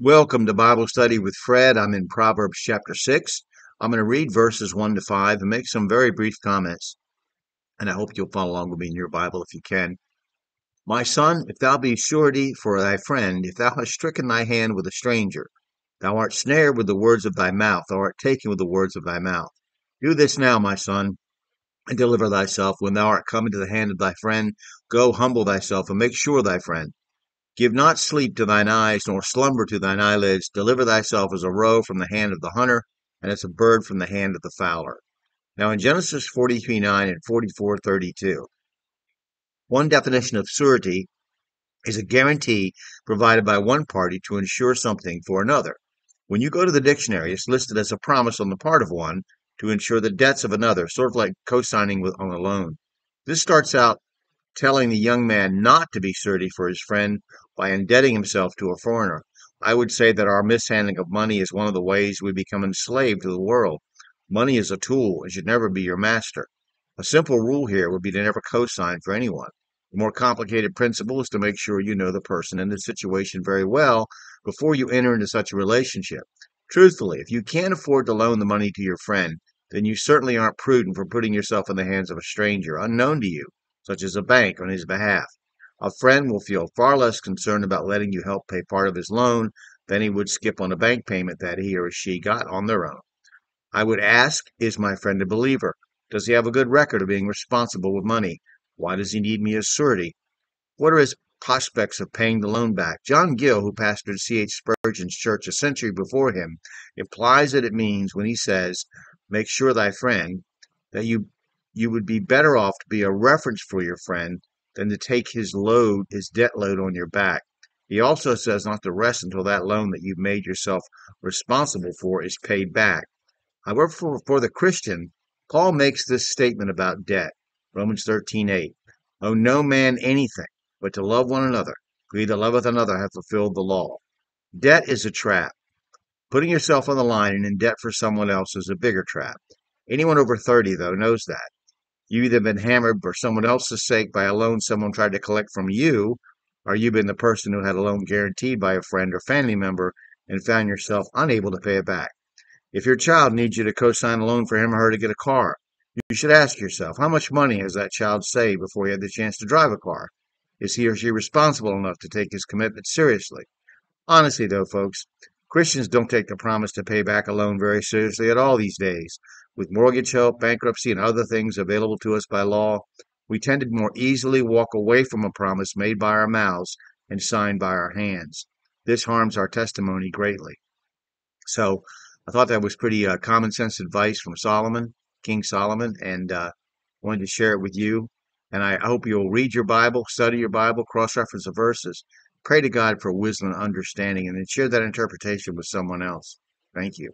Welcome to Bible Study with Fred. I'm in Proverbs chapter 6. I'm going to read verses 1 to 5 and make some very brief comments. And I hope you'll follow along with me in your Bible if you can. My son, if thou be surety for thy friend, if thou hast stricken thy hand with a stranger, thou art snared with the words of thy mouth, thou art taken with the words of thy mouth. Do this now, my son, and deliver thyself. When thou art come into the hand of thy friend, go humble thyself and make sure thy friend. Give not sleep to thine eyes, nor slumber to thine eyelids. Deliver thyself as a roe from the hand of the hunter, and as a bird from the hand of the fowler. Now in Genesis 43:9 and 44:32, one definition of surety is a guarantee provided by one party to ensure something for another. When you go to the dictionary, it's listed as a promise on the part of one to ensure the debts of another, sort of like co-signing on a loan. This starts out telling the young man not to be surety for his friend by indebting himself to a foreigner. I would say that our mishandling of money is one of the ways we become enslaved to the world. Money is a tool, it should never be your master. A simple rule here would be to never co-sign for anyone. The more complicated principle is to make sure you know the person and the situation very well before you enter into such a relationship. Truthfully, if you can't afford to loan the money to your friend, then you certainly aren't prudent for putting yourself in the hands of a stranger unknown to you, such as a bank, on his behalf. A friend will feel far less concerned about letting you help pay part of his loan than he would skip on a bank payment that he or she got on their own. I would ask, is my friend a believer? Does he have a good record of being responsible with money? Why does he need me as surety? What are his prospects of paying the loan back? John Gill, who pastored C.H. Spurgeon's church a century before him, implies that it means when he says, make sure thy friend, that you would be better off to be a reference for your friend than to take his debt load on your back. He also says not to rest until that loan that you've made yourself responsible for is paid back. However, for the Christian, Paul makes this statement about debt. Romans 13:8. Owe no man anything, but to love one another. For he that loveth another hath fulfilled the law. Debt is a trap. Putting yourself on the line and in debt for someone else is a bigger trap. Anyone over 30, though, knows that. You've either been hammered for someone else's sake by a loan someone tried to collect from you, or you've been the person who had a loan guaranteed by a friend or family member and found yourself unable to pay it back. If your child needs you to co-sign a loan for him or her to get a car, you should ask yourself, how much money has that child saved before he had the chance to drive a car? Is he or she responsible enough to take his commitment seriously? Honestly, though, folks, Christians don't take the promise to pay back a loan very seriously at all these days. With mortgage help, bankruptcy, and other things available to us by law, we tend to more easily walk away from a promise made by our mouths and signed by our hands. This harms our testimony greatly. So I thought that was pretty common sense advice from Solomon, King Solomon, and wanted to share it with you. And I hope you'll read your Bible, study your Bible, cross-reference the verses, pray to God for wisdom and understanding, and then share that interpretation with someone else. Thank you.